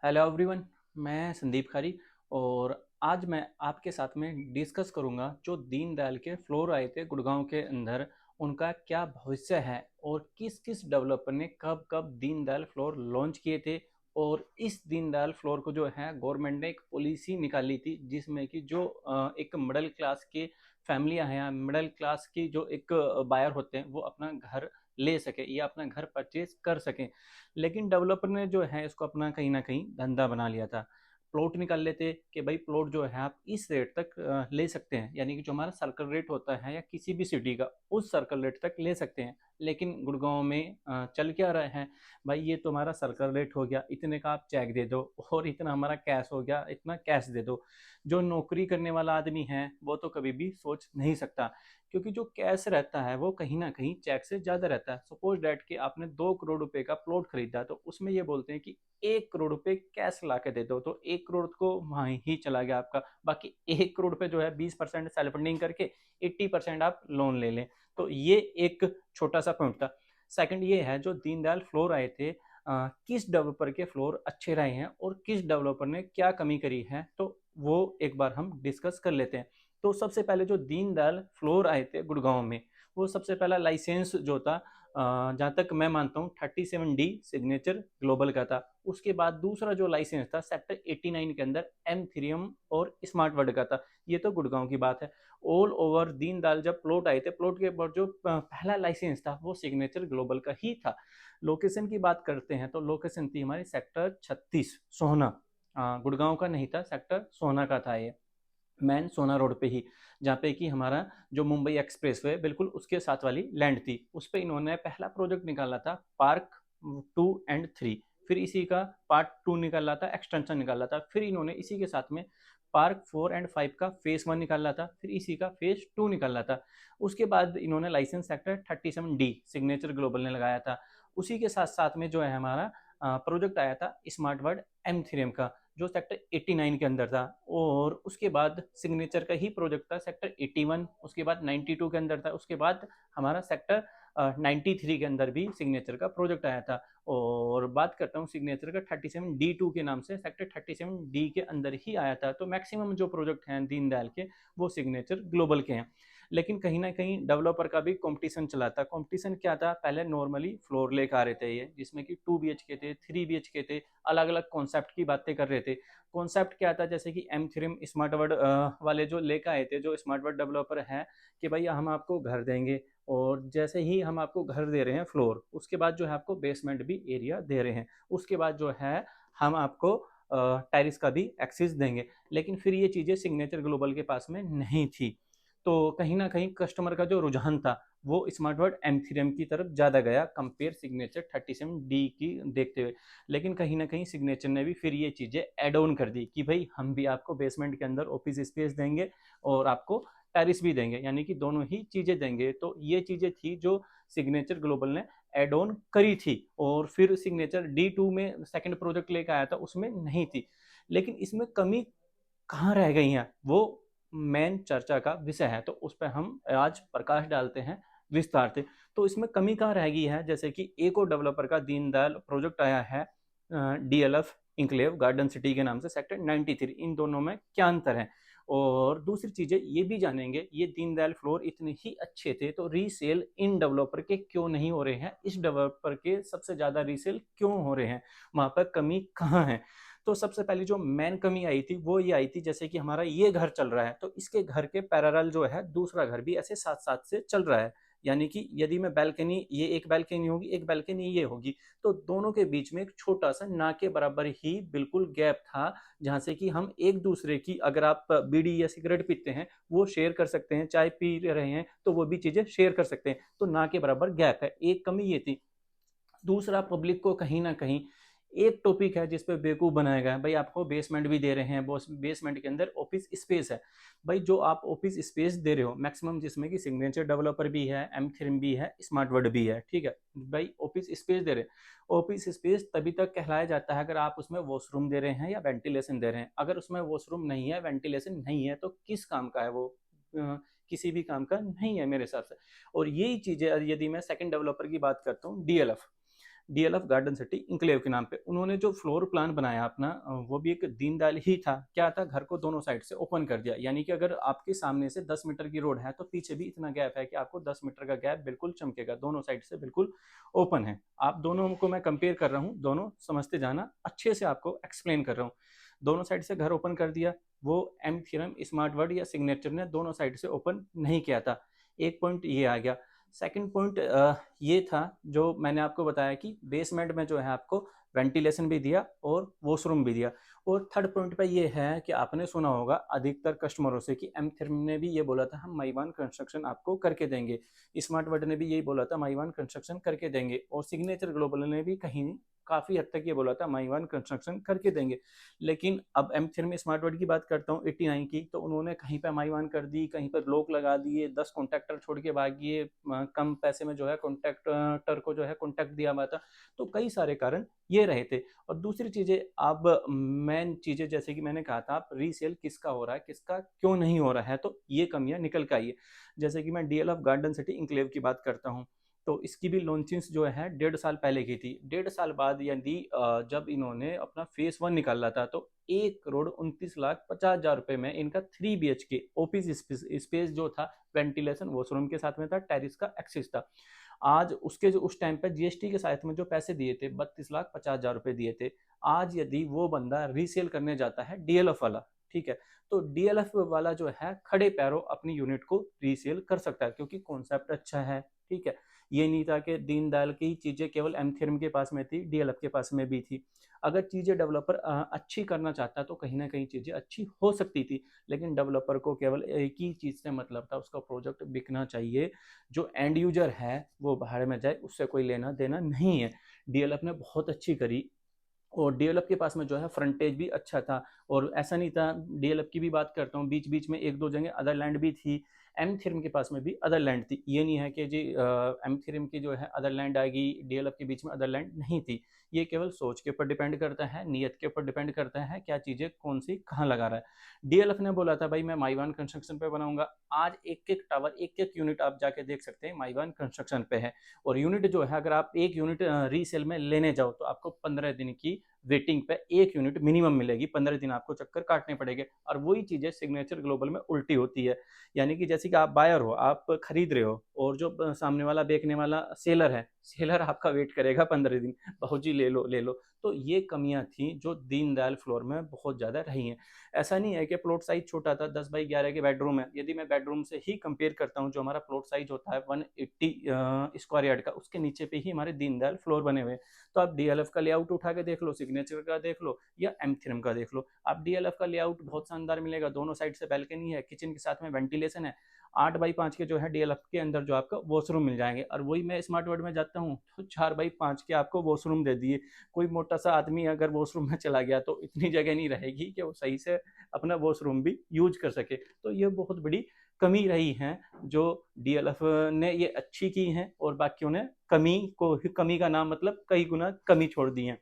Hello everyone. मैं संदीप खारी और आज मैं आपके साथ में डिस्कस करूंगा जो दीनदयाल के फ्लोर आए थे गुड़गांव के अंदर, उनका क्या भविष्य है और किस किस डेवलपर ने कब कब दीनदयाल फ्लोर लॉन्च किए थे। और इस दीनदयाल फ्लोर को जो है गवर्नमेंट ने एक पॉलिसी निकाली थी जिसमें कि जो एक मिडिल क्लास की फैमिलियां हैं, मिडिल क्लास की जो एक बायर होते हैं वो अपना घर ले सके या अपना घर परचेज कर सकें। लेकिन डेवलपर ने जो है इसको अपना कहीं ना कहीं धंधा बना लिया था। प्लॉट निकाल लेते कि भाई प्लॉट जो है आप इस रेट तक ले सकते हैं, यानी कि जो हमारा सर्कल रेट होता है या किसी भी सिटी का उस सर्कल रेट तक ले सकते हैं। लेकिन गुड़गांव में चल क्या रहा है, भाई ये तुम्हारा सर्कल रेट हो गया, इतने का आप चेक दे दो और इतना हमारा कैश हो गया, इतना कैश दे दो। जो नौकरी करने वाला आदमी है वो तो कभी भी सोच नहीं सकता, क्योंकि जो कैश रहता है वो कहीं ना कहीं चेक से ज्यादा रहता है। सपोज डेट कि आपने 2 करोड़ रुपए का प्लॉट खरीदा तो उसमें ये बोलते हैं कि 1 करोड़ रुपए कैश ला के दे दो, तो 1 करोड़ को वहां ही चला गया आपका। बाकी 1 करोड़ पे जो है 20% सेल्फ फंडिंग करके 80% आप लोन ले लें। तो ये एक छोटा सा पॉइंट था। सेकंड ये है जो दीनदयाल फ्लोर आए थे, किस डेवलपर के फ्लोर अच्छे रहे हैं और किस डेवलपर ने क्या कमी करी है, तो वो एक बार हम डिस्कस कर लेते हैं। तो सबसे पहले जो दीनदयाल फ्लोर आए थे गुड़गांव में, वो सबसे पहला लाइसेंस जो था, जहाँ तक मैं मानता हूँ 37D सिग्नेचर ग्लोबल का था। उसके बाद दूसरा जो लाइसेंस था सेक्टर 89 के अंदर एम3M और स्मार्ट वर्ड का था। ये तो गुड़गांव की बात है। ऑल ओवर दीनदयाल जब प्लॉट आए थे, प्लॉट के बाद जो पहला लाइसेंस था वो सिग्नेचर ग्लोबल का ही था। लोकेशन की बात करते हैं तो लोकेशन थी हमारी सेक्टर 36 सोहना। गुड़गांव का नहीं था, सेक्टर सोहना का था ये, मैन सोना रोड पे ही, जहाँ पे कि हमारा जो मुंबई एक्सप्रेस वे बिल्कुल उसके साथ वाली लैंड थी। उस पे इन्होंने पहला प्रोजेक्ट निकाला था पार्क 2 एंड 3। फिर इसी का पार्ट 2 निकाला था, एक्सटेंशन निकाला था। फिर इन्होंने इसी के साथ में पार्क 4 एंड 5 का फेज 1 निकाला था। फिर इसी का फेज 2 निकाला था। उसके बाद इन्होंने licence sector 37D signature global ने लगाया था। उसी के साथ साथ में जो है हमारा प्रोजेक्ट आया था स्मार्ट वर्ड M3M का, जो सेक्टर 89 के अंदर था। और उसके बाद सिग्नेचर का ही प्रोजेक्ट था सेक्टर 81, उसके बाद 92 के अंदर था। उसके बाद हमारा सेक्टर 93 के अंदर भी सिग्नेचर का प्रोजेक्ट आया था। और बात करता हूँ सिग्नेचर का 37D2 के नाम से, सेक्टर 37D के अंदर ही आया था। तो मैक्सिमम जो प्रोजेक्ट हैं दीनदयाल के वो सिग्नेचर ग्लोबल के हैं। लेकिन कहीं ना कहीं डेवलपर का भी कंपटीशन चला था। कंपटीशन क्या था, पहले नॉर्मली फ्लोर लेकर आ रहे थे ये, जिसमें कि 2 BHK थे, 3 BHK थे, अलग अलग कॉन्सेप्ट की बातें कर रहे थे। कॉन्सेप्ट क्या था, जैसे कि M3M स्मार्ट वर्ड वाले जो लेकर आए थे, जो स्मार्ट वर्ड डेवलपर हैं, कि भाई हम आपको घर देंगे और जैसे ही हम आपको घर दे रहे हैं फ्लोर, उसके बाद जो है आपको बेसमेंट भी एरिया दे रहे हैं, उसके बाद जो है हम आपको टेरिस का भी एक्सेस देंगे। लेकिन फिर ये चीज़ें सिग्नेचर ग्लोबल के पास में नहीं थी। तो कहीं ना कहीं कस्टमर का जो रुझान था वो स्मार्ट वर्ड M3M की तरफ ज़्यादा गया कंपेयर सिग्नेचर 37D की देखते हुए। लेकिन कहीं ना कहीं सिग्नेचर ने भी फिर ये चीज़ें एड ऑन कर दी कि भाई हम भी आपको बेसमेंट के अंदर ऑफिस स्पेस देंगे और आपको टेरिस भी देंगे, यानी कि दोनों ही चीज़ें देंगे। तो ये चीज़ें थी जो सिग्नेचर ग्लोबल ने एड ऑन करी थी। और फिर सिग्नेचर D2 में सेकंड प्रोजेक्ट लेकर आया था, उसमें नहीं थी। लेकिन इसमें कमी कहाँ रह गई हैं वो मेन चर्चा का विषय है, तो उस पर हम आज प्रकाश डालते हैं विस्तार से। तो इसमें कमी कहाँ रह गई है, जैसे कि एक और डेवलपर का दीनदयाल प्रोजेक्ट आया है DLF इंक्लेव गार्डन सिटी के नाम से, सेक्टर 93। इन दोनों में क्या अंतर है और दूसरी चीजें ये भी जानेंगे, ये दीनदयाल फ्लोर इतने ही अच्छे थे तो रीसेल इन डेवलपर के क्यों नहीं हो रहे हैं, इस डेवलपर के सबसे ज्यादा रीसेल क्यों हो रहे हैं, वहां पर कमी कहाँ है। तो सबसे पहले जो मेन कमी आई थी वो ये आई थी, जैसे कि हमारा ये घर चल रहा है तो इसके घर के पैरेलल जो है दूसरा घर भी ऐसे साथ साथ से चल रहा है। यानी कि यदि मैं बैल्कनी, ये एक बैल्कनी होगी, एक बैल्कनी ये होगी, तो दोनों के बीच में एक छोटा सा ना के बराबर ही बिल्कुल गैप था, जहां से कि हम एक दूसरे की, अगर आप बीड़ी या सिगरेट पीते हैं वो शेयर कर सकते हैं, चाय पी रहे हैं तो वो भी चीजें शेयर कर सकते हैं। तो ना के बराबर गैप है, एक कमी ये थी। दूसरा, पब्लिक को कहीं ना कहीं एक टॉपिक है जिसपे बेवकूफ बनाया गया है, भाई आपको बेसमेंट भी दे रहे हैं, बेसमेंट के अंदर ऑफिस स्पेस है। भाई जो आप ऑफिस स्पेस दे रहे हो मैक्सिमम, जिसमें कि सिग्नेचर डेवलपर भी है, M3M भी है, स्मार्ट वर्ड भी है, ठीक है, भाई ऑफिस स्पेस दे रहे हैं। ऑफिस स्पेस तभी तक कहलाया जाता है अगर आप उसमें वॉशरूम दे रहे हैं या वेंटिलेशन दे रहे हैं। अगर उसमें वॉशरूम नहीं है, वेंटिलेशन नहीं है, तो किस काम का है वो, किसी भी काम का नहीं है मेरे हिसाब से। और यही चीजें यदि मैं सेकंड डेवलपर की बात करता हूँ, DLF, DLF garden city enclave के नाम पे। उन्होंने जो फ्लोर प्लान बनाया अपना वो भी एक दीनदयाल ही था। क्या था, घर को दोनों साइड से ओपन कर दिया, यानी कि अगर आपके सामने से 10 मीटर की रोड है तो पीछे भी इतना गैप है कि आपको 10 मीटर का गैप बिल्कुल चमकेगा, दोनों साइड से बिल्कुल ओपन है। आप दोनों को मैं कंपेयर कर रहा हूँ, दोनों समझते जाना, अच्छे से आपको एक्सप्लेन कर रहा हूँ। दोनों साइड से घर ओपन कर दिया, वो एम थ्योरम, स्मार्ट वर्ड या सिग्नेचर ने दोनों साइड से ओपन नहीं किया था। एक पॉइंट ये आ गया। सेकंड पॉइंट ये था जो मैंने आपको बताया कि बेसमेंट में जो है आपको वेंटिलेशन भी दिया और वॉशरूम भी दिया। और थर्ड पॉइंट पे ये है कि आपने सुना होगा अधिकतर कस्टमरों से कि एम थर्म ने भी ये बोला था हम माईवान कंस्ट्रक्शन आपको करके देंगे, स्मार्ट वर्ड ने भी यही बोला था माईवान कंस्ट्रक्शन करके देंगे, और सिग्नेचर ग्लोबल ने भी कहीं काफी हद तक ये बोला था माईवान कंस्ट्रक्शन करके देंगे। लेकिन अब एम थ्री स्मार्ट वर्ड की बात करता हूँ 89 की, तो उन्होंने कहीं पे माईवान कर दी, कहीं पर ब्लॉक लगा दिए, 10 कॉन्ट्रैक्टर छोड़ के भागिए, कम पैसे में जो है कॉन्ट्रैक्टर को जो है कॉन्ट्रैक्ट दिया हुआ था। तो कई सारे कारण ये रहे थे। और दूसरी चीजें, अब मेन चीजें जैसे कि मैंने कहा था, आप रीसेल किसका हो रहा है किसका क्यों नहीं हो रहा है, तो ये कमियां निकल के आई है। जैसे कि मैं डीएलएफ गार्डन सिटी इंक्लेव की बात करता हूँ, तो इसकी भी लॉन्चिंग जो है 1.5 साल पहले की थी। 1.5 साल बाद यदि जब इन्होंने अपना फेस 1 निकाला था तो 1,29,50,000 रुपए में इनका 3 BHK ऑफिस स्पेस जो था, वेंटिलेशन वॉशरूम के साथ में था, टेरिस का एक्सेस था। आज उसके जो उस टाइम पे जीएसटी के साथ में जो पैसे दिए थे 32,50,000 रुपए दिए थे, आज यदि वो बंदा रीसेल करने जाता है डीएलएफ वाला, ठीक है, तो डीएलएफ वाला जो है खड़े पैरों अपनी यूनिट को रीसेल कर सकता है, क्योंकि कॉन्सेप्ट अच्छा है, ठीक है। ये नहीं था कि दीनदयाल की चीजें केवल एम थ्योरम के पास में थी, डीएलएफ के पास में भी थी। अगर चीजें डेवलपर अच्छी करना चाहता तो कहीं ना कहीं चीजें अच्छी हो सकती थी, लेकिन डेवलपर को केवल एक ही चीज से मतलब था, उसका प्रोजेक्ट बिकना चाहिए, जो एंड यूजर है वो बाहर में जाए, उससे कोई लेना देना नहीं है। डीएलएफ ने बहुत अच्छी करी, और डीएलएफ के पास में जो है फ्रंटेज भी अच्छा था, और ऐसा नहीं था। डीएलएफ की भी बात करता हूँ, बीच बीच में एक दो जगह अदर लैंड भी थी, एम थ्रीम के पास में भी अदर लैंड थी। ये नहीं है कि जी एम थ्रीम की जो है अदर लैंड आ गई, डीएलएफ के बीच में अदर लैंड नहीं थी। ये केवल सोच के ऊपर डिपेंड करता है, नीयत के ऊपर डिपेंड करता है, क्या चीजें कौन सी कहाँ लगा रहा है। डीएलएफ ने बोला था भाई मैं माईवान कंस्ट्रक्शन पे बनाऊंगा, आज एक एक टावर एक एक यूनिट आप जाके देख सकते हैं माईवान कंस्ट्रक्शन पे है। और यूनिट जो है, अगर आप एक यूनिट रीसेल में लेने जाओ तो आपको 15 दिन की वेटिंग पे एक यूनिट मिनिमम मिलेगी, 15 दिन आपको चक्कर काटने पड़ेंगे। और वही चीजें सिग्नेचर ग्लोबल में उल्टी होती है, यानी कि जैसे कि आप बायर हो, आप खरीद रहे हो, और जो सामने वाला बेचने वाला सेलर है, सेलर आपका वेट करेगा 15 दिन, बहू जी ले लो ले लो। तो ये कमियां थी जो दीनदयाल फ्लोर में बहुत ज्यादा रही हैं। ऐसा नहीं है कि प्लॉट साइज छोटा था, 10 बाई 11 के बेडरूम है, यदि मैं बेडरूम से ही कंपेयर करता हूँ, जो हमारा प्लॉट साइज होता है 180 स्क्वायर यार्ड का, उसके नीचे पे ही हमारे दीनदयाल फ्लोर बने हुए हैं। तो आप डीएलएफ का लेआउट उठा के देख लो, सिग्नेचर का देख लो, या एम थ्रीम का देख लो, आप डीएलएफ का लेआउट बहुत शानदार मिलेगा, दोनों साइड से बैल्कनी है, किचन के साथ में वेंटिलेशन है, 8 बाई 5 के जो है डीएलएफ के अंदर जो आपका वॉशरूम मिल जाएंगे। और वही मैं स्मार्ट वर्ड में जाता हूँ तो 4 बाई 5 के आपको वॉशरूम दे दिए। कोई मोटा सा आदमी अगर वॉशरूम में चला गया तो इतनी जगह नहीं रहेगी कि वो सही से अपना वॉशरूम भी यूज कर सके। तो ये बहुत बड़ी कमी रही है जो डीएलएफ ने ये अच्छी की है, और बाकियों ने कमी का नाम मतलब कई गुना कमी छोड़ दी है।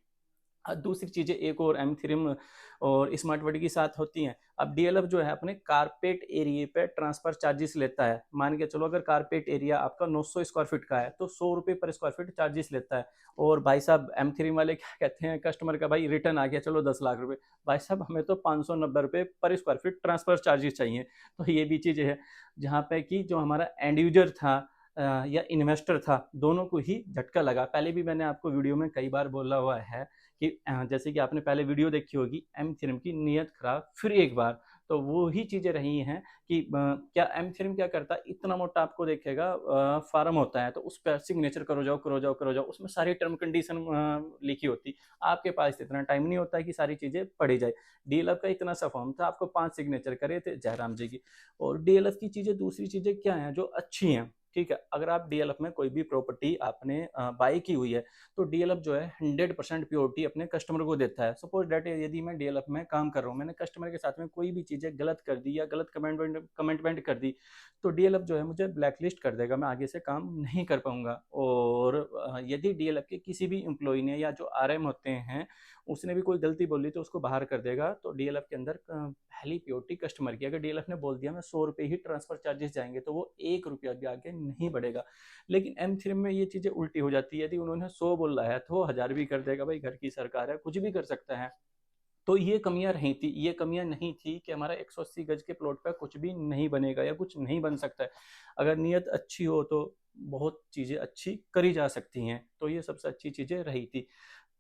दूसरी चीजें एक और एम थ्रीम और स्मार्ट वर्ड की साथ होती हैं। अब डीएलएफ जो है अपने कारपेट एरिया पे ट्रांसफर चार्जेस लेता है। मान के चलो अगर कारपेट एरिया आपका 900 स्क्वायर फीट का है तो 100 रुपये पर स्क्वायर फीट चार्जेस लेता है। और भाई साहब एम थ्रीम वाले क्या कहते हैं, कस्टमर का भाई रिटर्न आ गया चलो 10 लाख रुपए, भाई साहब हमें तो 590 रुपये पर स्क्वायर फीट ट्रांसफर चार्जेस चाहिए। तो ये भी चीज़ है जहाँ पे कि जो हमारा एंड यूजर था या इन्वेस्टर था, दोनों को ही झटका लगा। पहले भी मैंने आपको वीडियो में कई बार बोला हुआ है कि जैसे कि आपने पहले वीडियो देखी होगी एम थ्रीम की नीयत खराब फिर एक बार, तो वो ही चीज़ें रही हैं कि क्या एम थ्रीम क्या करता है, इतना मोटा आपको देखेगा फार्म होता है, तो उस पर सिग्नेचर करो जाओ करो जाओ करो जाओ, उसमें सारी टर्म कंडीशन लिखी होती। आपके पास इतना टाइम नहीं होता है कि सारी चीज़ें पढ़ी जाए। डीएलएफ का इतना सा फॉर्म था, आपको 5 सिग्नेचर करे थे जयराम जी की। और डीएलएफ की चीज़ें, दूसरी चीज़ें क्या हैं जो अच्छी हैं, ठीक है, अगर आप डीएलएफ में कोई भी प्रॉपर्टी आपने बाई की हुई है तो डीएलएफ जो है 100% प्योरिटी अपने कस्टमर को देता है। सपोज डेट यदि मैं डीएलएफ में काम कर रहा हूँ, मैंने कस्टमर के साथ में कोई भी चीज़ें गलत कर दी या गलत कमेंटमेंट कर दी, तो डीएलएफ जो है मुझे ब्लैकलिस्ट कर देगा, मैं आगे से काम नहीं कर पाऊंगा। और यदि डीएलएफ के किसी भी एम्प्लॉय ने या जो आरएम होते हैं उसने भी कोई गलती बोली तो उसको बाहर कर देगा। तो डीएलएफ के अंदर पहली प्योरिटी कस्टमर की, अगर डीएलएफ ने बोल दिया मैं 100 रुपये ही ट्रांसफर चार्जेस जाएंगे, तो वो 1 रुपया भी आगे नहीं बढ़ेगा। लेकिन M3 में ये चीज़ें उल्टी हो जाती है, यदि उन्होंने 100 बोला है तो वो 1000 भी कर देगा, भाई घर की सरकार है, कुछ भी कर सकता है। तो ये कमियां रही थी, ये कमियां नहीं थी कि हमारा 180 गज के प्लॉट पर कुछ भी नहीं बनेगा या कुछ नहीं बन सकता है। अगर नीयत अच्छी हो तो बहुत चीज़ें अच्छी करी जा सकती हैं, तो ये सबसे अच्छी चीज़ें रही थी।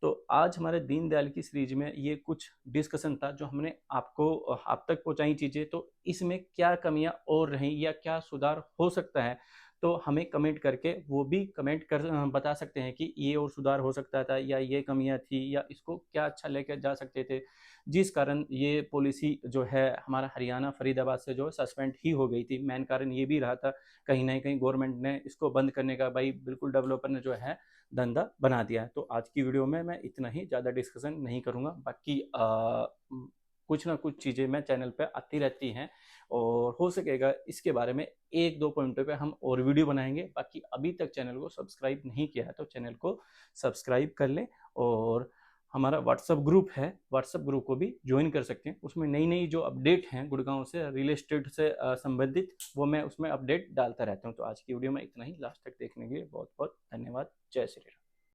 तो आज हमारे दीनदयाल की सीरीज में ये कुछ डिस्कशन था जो हमने आपको आप तक पहुंचाई चीज़ें। तो इसमें क्या कमियां और रहीं या क्या सुधार हो सकता है, तो हमें कमेंट करके वो भी कमेंट कर बता सकते हैं कि ये और सुधार हो सकता था या ये कमियां थी या इसको क्या अच्छा लेकर जा सकते थे, जिस कारण ये पॉलिसी जो है हमारा हरियाणा फरीदाबाद से जो सस्पेंड ही हो गई थी। मेन कारण ये भी रहा था, कहीं ना कहीं गवर्नमेंट ने इसको बंद करने का भाई बिल्कुल डेवलपर ने जो है धंधा बना दिया है। तो आज की वीडियो में मैं इतना ही, ज़्यादा डिस्कशन नहीं करूँगा। बाकी कुछ ना कुछ चीज़ें मैं चैनल पे आती रहती हैं और हो सकेगा इसके बारे में एक दो पॉइंटों पे हम और वीडियो बनाएंगे। बाकी अभी तक चैनल को सब्सक्राइब नहीं किया है तो चैनल को सब्सक्राइब कर लें, और हमारा व्हाट्सअप ग्रुप है, व्हाट्सअप ग्रुप को भी ज्वाइन कर सकते हैं। उसमें नई नई जो अपडेट हैं गुड़गांव से रियल एस्टेट से संबंधित, वो मैं उसमें अपडेट डालता रहता हूँ। तो आज की वीडियो में इतना ही, लास्ट तक देखने के लिए बहुत बहुत धन्यवाद। जय श्री राम।